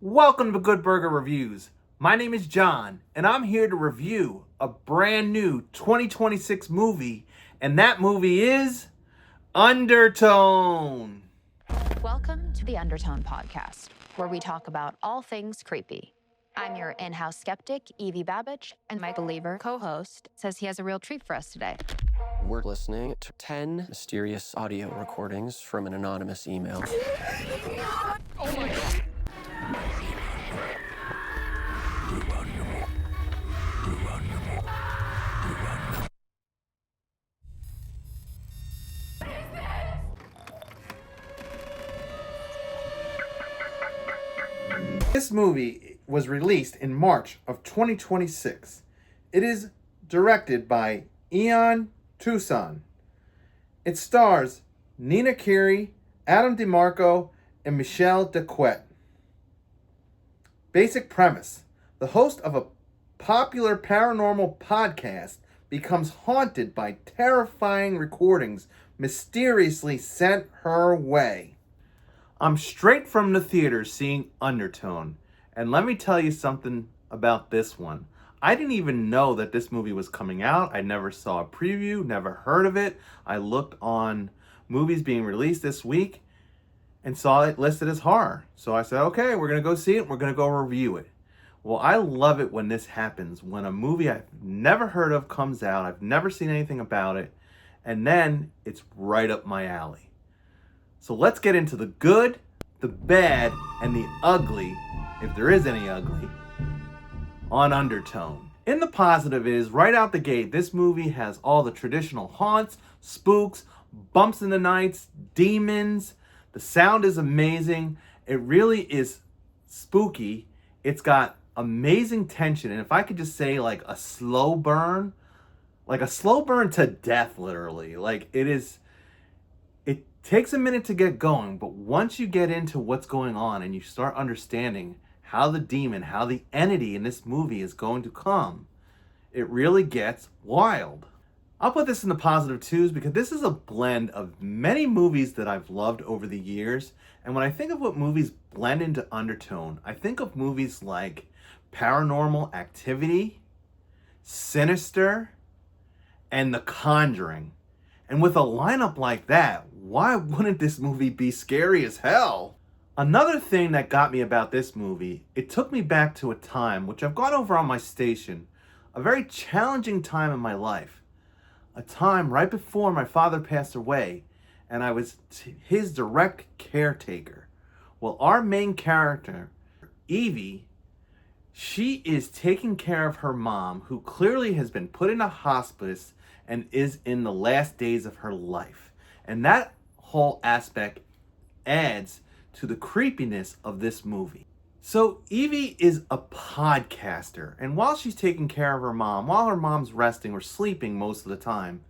Welcome to Good Burger Reviews. My name is John, and I'm here to review a brand new 2026 movie, and that movie is Undertone. Welcome to the Undertone podcast, where we talk about all things creepy. I'm your in-house skeptic, Evie Babbage, and my believer co-host says he has a real treat for us today. We're listening to 10 mysterious audio recordings from an anonymous email. Oh my God. This movie was released in March of 2026. It is directed by Ian Tucson. It stars Nina Carey, Adam DeMarco, and Michelle DeQuette. Basic premise: the host of a popular paranormal podcast becomes haunted by terrifying recordings mysteriously sent her way. I'm straight from the theater seeing Undertone, and let me tell you something about this one. I didn't even know that this movie was coming out. I never saw a preview, never heard of it. I looked on movies being released this week and saw it listed as horror. So I said, okay, we're going to go see it. We're going to go review it. Well, I love it when this happens, when a movie I've never heard of comes out. I've never seen anything about it. And then it's right up my alley. So let's get into the good, the bad, and the ugly, if there is any ugly, on Undertone. In the positive is, right out the gate, this movie has all the traditional haunts, spooks, bumps in the nights, demons. The sound is amazing. It really is spooky. It's got amazing tension. And if I could just say like a slow burn to death, literally. Like it takes a minute to get going, but once you get into what's going on and you start understanding how the demon, how the entity in this movie is going to come, it really gets wild. I'll put this in the positive twos because this is a blend of many movies that I've loved over the years. And when I think of what movies blend into Undertone, I think of movies like Paranormal Activity, Sinister, and The Conjuring. And with a lineup like that, why wouldn't this movie be scary as hell? Another thing that got me about this movie, it took me back to a time, which I've gone over on my station, a very challenging time in my life. A time right before my father passed away, and I was his direct caretaker. Well, our main character, Evie, she is taking care of her mom, who clearly has been put in a hospice and is in the last days of her life. And that whole aspect adds to the creepiness of this movie. So Evie is a podcaster, and while she's taking care of her mom, while her mom's resting or sleeping most of the time,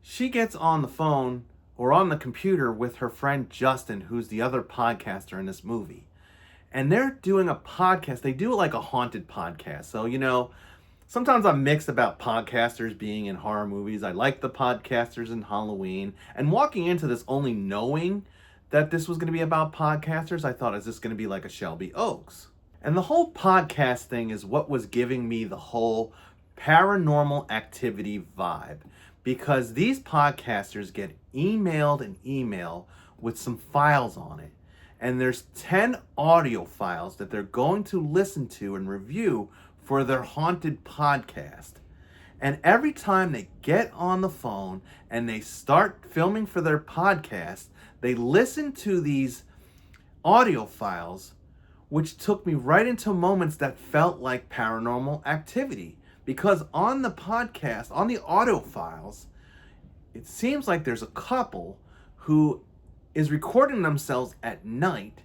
she gets on the phone or on the computer with her friend Justin, who's the other podcaster in this movie. And they're doing a podcast. They do like a haunted podcast. So, sometimes I'm mixed about podcasters being in horror movies. I like the podcasters in Halloween. And walking into this only knowing that this was going to be about podcasters, I thought, is this going to be like a Shelby Oaks? And the whole podcast thing is what was giving me the whole Paranormal Activity vibe. Because these podcasters get emailed an email with some files on it. And there's 10 audio files that they're going to listen to and review for their haunted podcast. And every time they get on the phone and they start filming for their podcast, they listen to these audio files, which took me right into moments that felt like Paranormal Activity. Because on the podcast, on the audio files, it seems like there's a couple who is recording themselves at night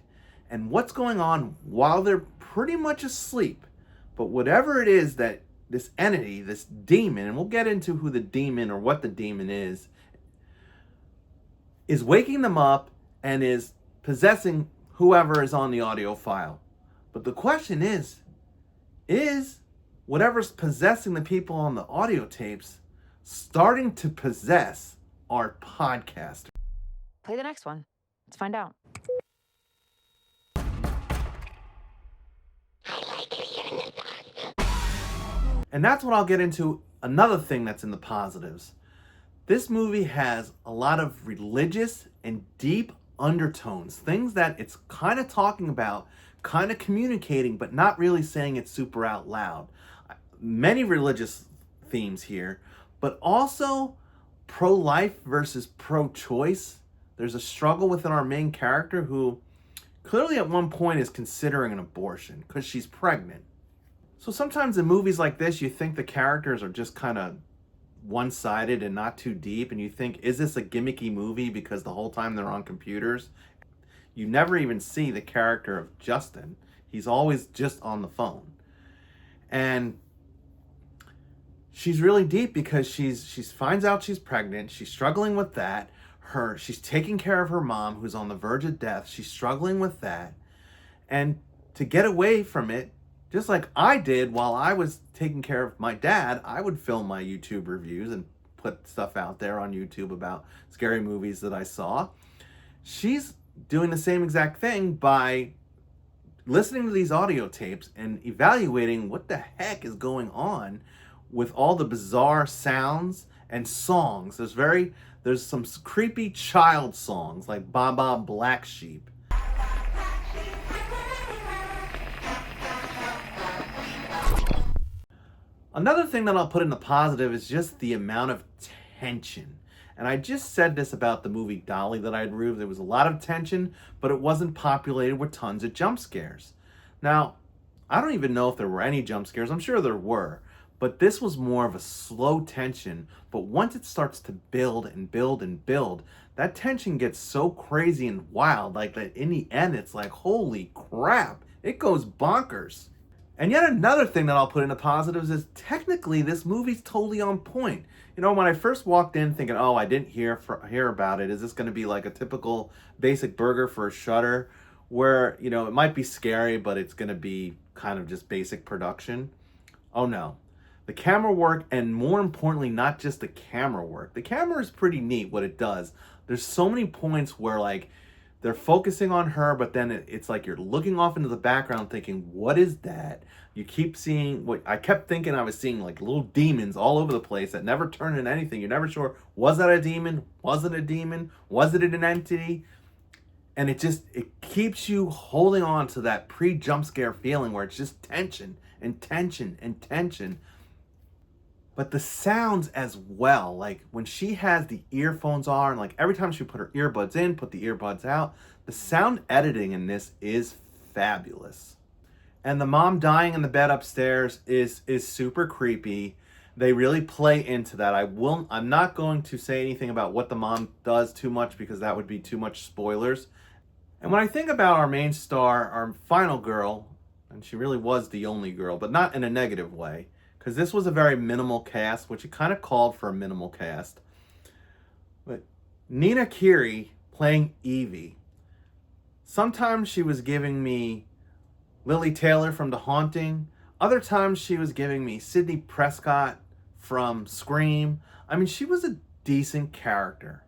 and what's going on while they're pretty much asleep. But whatever it is that this entity, this demon, and we'll get into who the demon or what the demon is waking them up and is possessing whoever is on the audio file. But the question is whatever's possessing the people on the audio tapes starting to possess our podcaster? Play the next one. Let's find out. And that's what I'll get into. Another thing that's in the positives. This movie has a lot of religious and deep undertones, things that it's kind of talking about, kind of communicating, but not really saying it super out loud. Many religious themes here, but also pro-life versus pro-choice. There's a struggle within our main character who clearly at one point is considering an abortion because she's pregnant. So sometimes in movies like this, you think the characters are just kind of one-sided and not too deep, and you think, is this a gimmicky movie because the whole time they're on computers? You never even see the character of Justin. He's always just on the phone. And she's really deep because she finds out she's pregnant. She's struggling with that. She's taking care of her mom who's on the verge of death. She's struggling with that. And to get away from it, just like I did while I was taking care of my dad, I would film my YouTube reviews and put stuff out there on YouTube about scary movies that I saw. She's doing the same exact thing by listening to these audio tapes and evaluating what the heck is going on with all the bizarre sounds and songs. There's some creepy child songs like Baba Black Sheep. Another thing that I'll put in the positive is just the amount of tension. And I just said this about the movie Dolly that I'd reviewed. There was a lot of tension, but it wasn't populated with tons of jump scares. Now, I don't even know if there were any jump scares. I'm sure there were. But this was more of a slow tension. But once it starts to build and build and build, that tension gets so crazy and wild. Like that in the end, it's like, holy crap. It goes bonkers. And yet another thing that I'll put in the positives is technically this movie's totally on point. You know, when I first walked in thinking, oh, I didn't hear about it. Is this going to be like a typical basic burger for a Shudder where, you know, it might be scary, but it's going to be kind of just basic production? Oh, no. The camera work, and more importantly, not just the camera work. The camera is pretty neat what it does. There's so many points where, like, they're focusing on her, but then it's like you're looking off into the background thinking, what is that? You keep seeing what I kept thinking I was seeing, like little demons all over the place that never turn into anything. You're never sure, was that a demon? Was it a demon? Was it an entity? And it keeps you holding on to that pre-jump scare feeling where it's just tension and tension and tension. But the sounds as well, like when she has the earphones on, like every time she put her earbuds in, put the earbuds out, the sound editing in this is fabulous. And the mom dying in the bed upstairs is super creepy. They really play into that. I'm not going to say anything about what the mom does too much because that would be too much spoilers. And when I think about our main star, our final girl, and she really was the only girl, but not in a negative way, because this was a very minimal cast, which it kind of called for a minimal cast. But Nina Kiri playing Evie. Sometimes she was giving me Lily Taylor from The Haunting. Other times she was giving me Sidney Prescott from Scream. I mean, she was a decent character.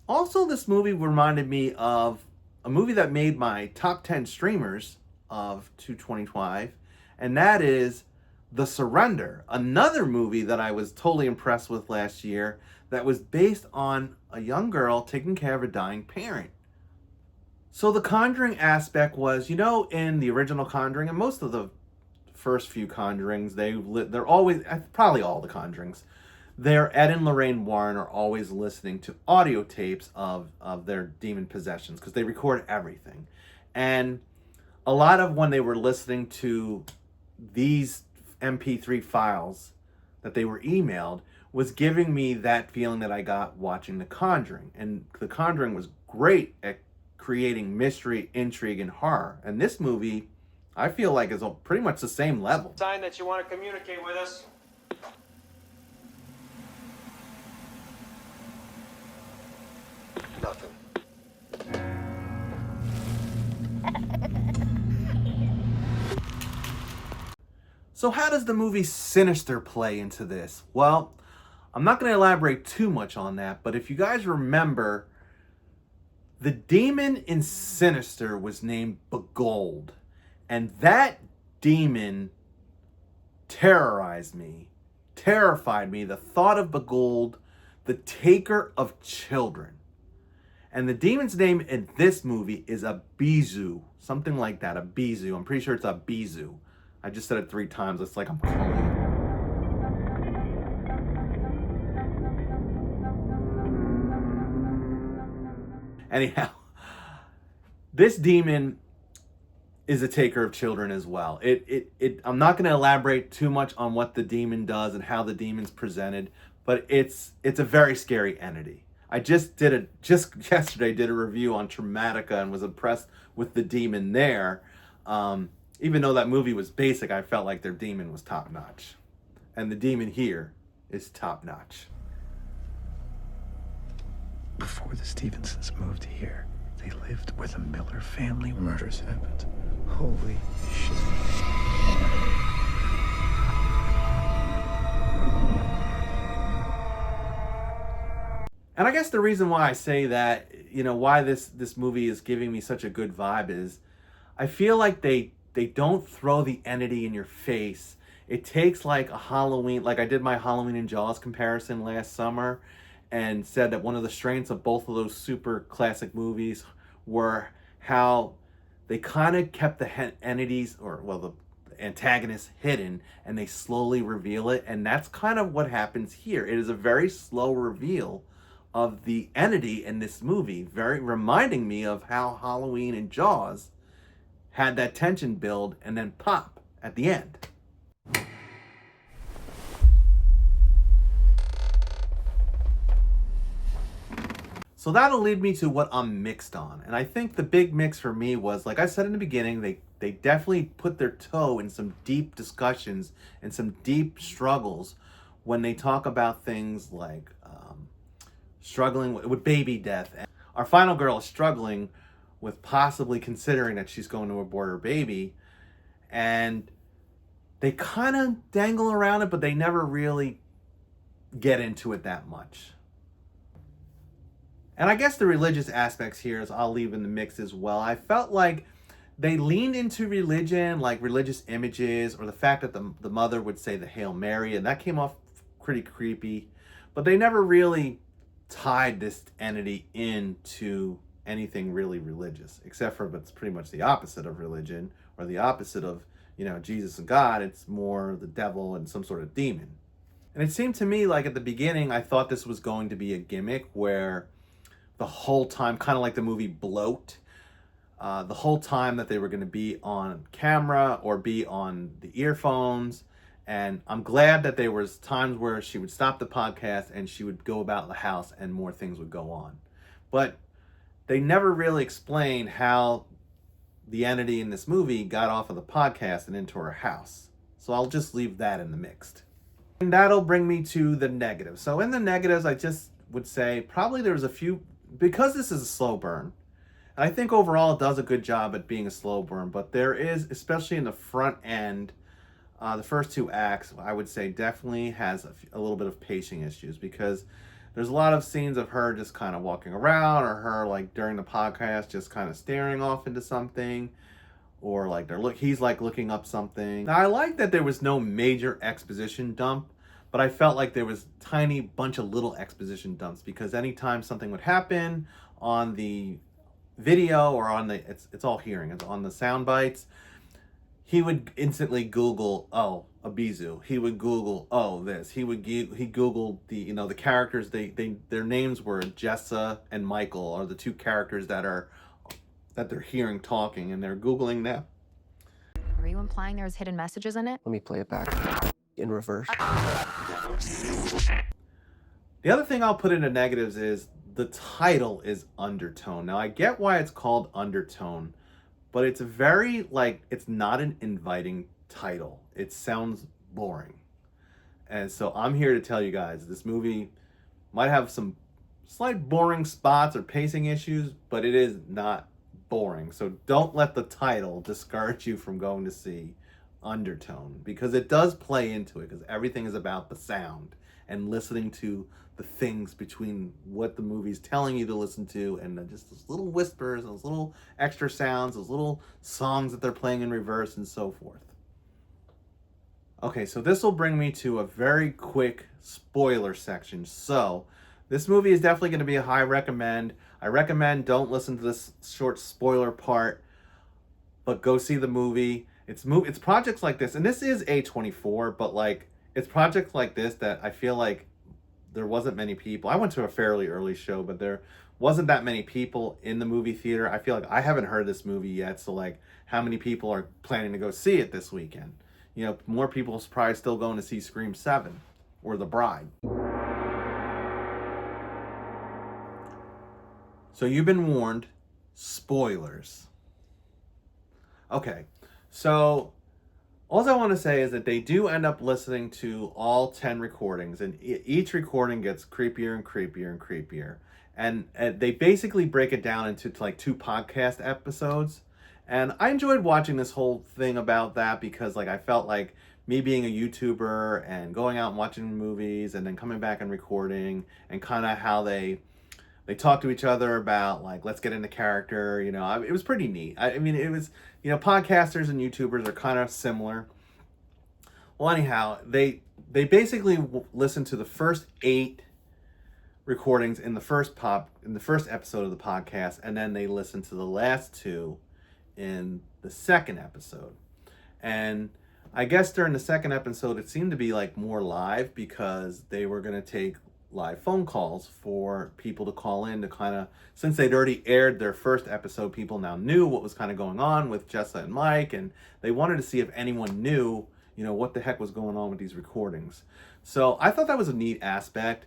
Also, this movie reminded me of a movie that made my top 10 streamers of 2025, and that is The Surrender, another movie that I was totally impressed with last year that was based on a young girl taking care of a dying parent. So the Conjuring aspect was, you know, in the original Conjuring, and most of the first few Conjurings, they're always, probably all the Conjurings, Ed and Lorraine Warren are always listening to audio tapes of their demon possessions because they record everything. And a lot of when they were listening to these MP3 files that they were emailed was giving me that feeling that I got watching The Conjuring. And The Conjuring was great at creating mystery, intrigue, and horror. And this movie, I feel like, is pretty much the same level. Sign that you want to communicate with us. Nothing. So how does the movie Sinister play into this? Well, I'm not going to elaborate too much on that, but if you guys remember, the demon in Sinister was named Begold. And that demon terrorized me, terrified me. The thought of Bagul, the taker of children. And the demon's name in this movie is Abizu. Something like that, Abizu. I'm pretty sure it's Abizu. I just said it 3 times. It's like I'm calling it. Anyhow, this demon is a taker of children as well. I'm not going to elaborate too much on what the demon does and how the demon's presented, but it's a very scary entity. I just yesterday did a review on Traumatica and was impressed with the demon there. Even though that movie was basic, I felt like their demon was top notch, and the demon here is top notch. Before the Stevensons moved here, they lived where the Miller family murders happened. Holy shit. And I guess the reason why I say that, why this movie is giving me such a good vibe is I feel like they don't throw the entity in your face. It takes like a Halloween, like I did my Halloween and Jaws comparison last summer and said that one of the strengths of both of those super classic movies were how they kind of kept the entities, the antagonists hidden, and they slowly reveal it. And that's kind of what happens here. It is a very slow reveal of the entity in this movie, very reminding me of how Halloween and Jaws had that tension build and then pop at the end. So that'll lead me to what I'm mixed on. And I think the big mix for me was, like I said in the beginning, they definitely put their toe in some deep discussions and some deep struggles when they talk about things like struggling with baby death. And our final girl is struggling with possibly considering that she's going to abort her baby. And they kind of dangle around it, but they never really get into it that much. And I guess the religious aspects here is I'll leave in the mix as well. I felt like they leaned into religion, like religious images, or the fact that the mother would say the Hail Mary, and that came off pretty creepy. But they never really tied this entity into anything really religious, except for it's pretty much the opposite of religion, or the opposite of, Jesus and God. It's more the devil and some sort of demon. And it seemed to me like at the beginning, I thought this was going to be a gimmick where the whole time, kind of like the movie Bloat, the whole time that they were going to be on camera or be on the earphones. And I'm glad that there was times where she would stop the podcast and she would go about the house and more things would go on. But they never really explained how the entity in this movie got off of the podcast and into her house. So I'll just leave that in the mixed. And that'll bring me to the negatives. So in the negatives, I just would say probably there was a few, because this is a slow burn. And I think overall it does a good job at being a slow burn, but there is, especially in the front end, the first 2 acts, I would say definitely has a little bit of pacing issues, because there's a lot of scenes of her just kind of walking around, or her like during the podcast just kind of staring off into something, or like he's like looking up something. Now I like that there was no major exposition dump, but I felt like there was tiny bunch of little exposition dumps, because anytime something would happen on the video or on the it's all hearing, it's on the sound bites, he would instantly Google, oh, Abizu. He would Google, oh, this. He Googled the, the characters. Their names were Jessa and Michael, are the 2 characters that they're hearing talking, and they're Googling them. Are you implying there's hidden messages in it? Let me play it back in reverse. The other thing I'll put into negatives is the title is Undertone. Now I get why it's called Undertone, but it's very, it's not an inviting title. It sounds boring. And so I'm here to tell you guys, this movie might have some slight boring spots or pacing issues, but it is not boring. So don't let the title discourage you from going to see Undertone, because it does play into it, because everything is about the sound and listening to the things between what the movie's telling you to listen to, and just those little whispers, those little extra sounds, those little songs that they're playing in reverse and so forth. Okay, so this will bring me to a very quick spoiler section. So, this movie is definitely going to be a high recommend. I recommend don't listen to this short spoiler part, but go see the movie. It's projects like this, and this is A24, but like it's projects like this that I feel like there wasn't many people. I went to a fairly early show, but there wasn't that many people in the movie theater. I feel like I haven't heard this movie yet, so like how many people are planning to go see it this weekend? You know, more people are probably still going to see Scream 7 or The Bride. So you've been warned. Spoilers. Okay, so all I want to say is that they do end up listening to all 10 recordings, and each recording gets creepier and creepier and creepier. And they basically break it down into like 2 podcast episodes. And I enjoyed watching this whole thing about that because like I felt like me being a YouTuber and going out and watching movies and then coming back and recording and kind of how they talk to each other about like let's get into character, you know. It was pretty neat. I mean it was, you know, podcasters and YouTubers are kind of similar. Well, anyhow, they basically listen to the first 8 recordings in the first episode of the podcast, and then they listen to the last 2 in the second episode. And I guess during the second episode it seemed to be like more live because they were going to take live phone calls for people to call in to kind of, since they'd already aired their first episode, people now knew what was kind of going on with Jessa and Mike, and they wanted to see if anyone knew, you know, what the heck was going on with these recordings. So I thought that was a neat aspect.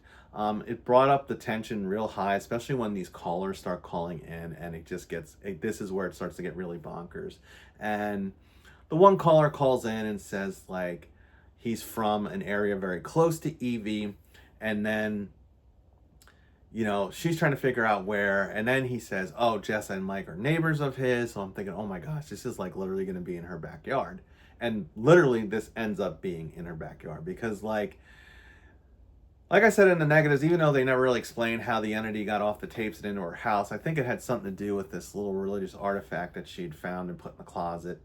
It brought up the tension real high, especially when these callers start calling in, and it just gets, this is where it starts to get really bonkers. And the one caller calls in and says like he's from an area very close to Evie, and then, you know, she's trying to figure out where, and then he says, oh, Jessa and Mike are neighbors of his. So I'm thinking, oh my gosh, this is like literally going to be in her backyard. And literally this ends up being in her backyard because like I said in the negatives, even though they never really explained how the entity got off the tapes and into her house, I think it had something to do with this little religious artifact that she'd found and put in the closet.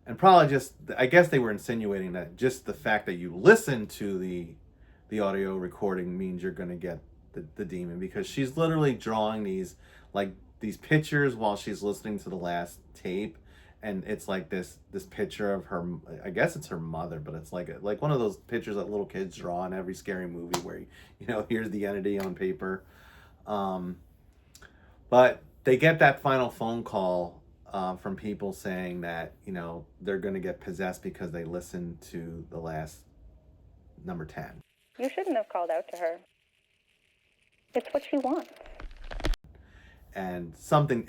And probably just, I guess they were insinuating that just the fact that you listen to the audio recording means you're going to get the demon, because she's literally drawing these pictures while she's listening to the last tape, and it's like this picture of her, I guess it's her mother, but it's like one of those pictures that little kids draw in every scary movie where you know, here's the entity on paper. But they get that final phone call from people saying that, you know, they're going to get possessed because they listened to the last number 10. You shouldn't have called out to her. It's what she wants. And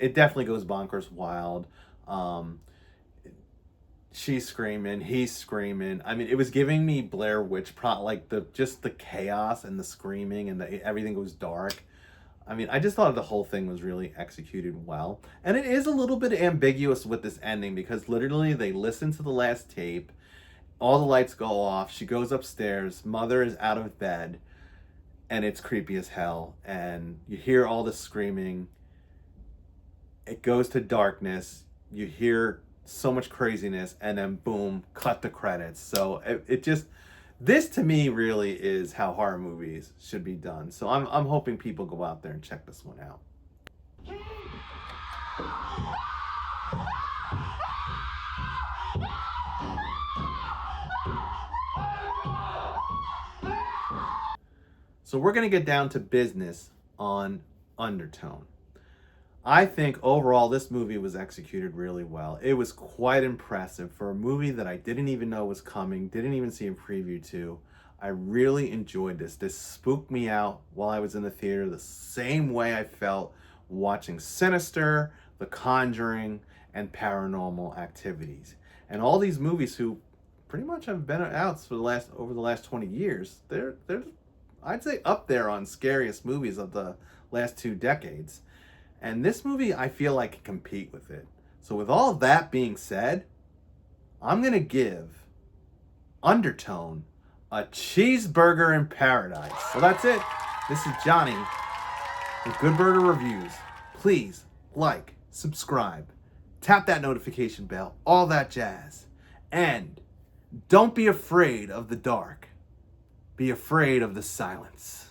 it definitely goes bonkers wild. She's screaming, he's screaming. I mean, it was giving me Blair Witch like just the chaos and the screaming and everything goes dark. I mean, I just thought the whole thing was really executed well. And it is a little bit ambiguous with this ending because literally they listen to the last tape, all the lights go off, she goes upstairs, mother is out of bed, and it's creepy as hell. And you hear all the screaming. It goes to darkness. You hear so much craziness, and then boom, cut the credits. So it just, this to me really is how horror movies should be done. So I'm hoping people go out there and check this one out. So we're going to get down to business on Undertone. I think overall this movie was executed really well. It was quite impressive for a movie that I didn't even know was coming, didn't even see a preview to. I really enjoyed this. This spooked me out while I was in the theater the same way I felt watching Sinister, The Conjuring, and Paranormal Activities. And all these movies who pretty much have been out for over the last 20 years, they're I'd say up there on scariest movies of the last 2 decades. And this movie, I feel like, can compete with it. So with all that being said, I'm going to give Undertone a cheeseburger in paradise. So that's it. This is Johnny with Good Burger Reviews. Please like, subscribe, tap that notification bell, all that jazz. And Don't be afraid of the dark. Be afraid of the silence.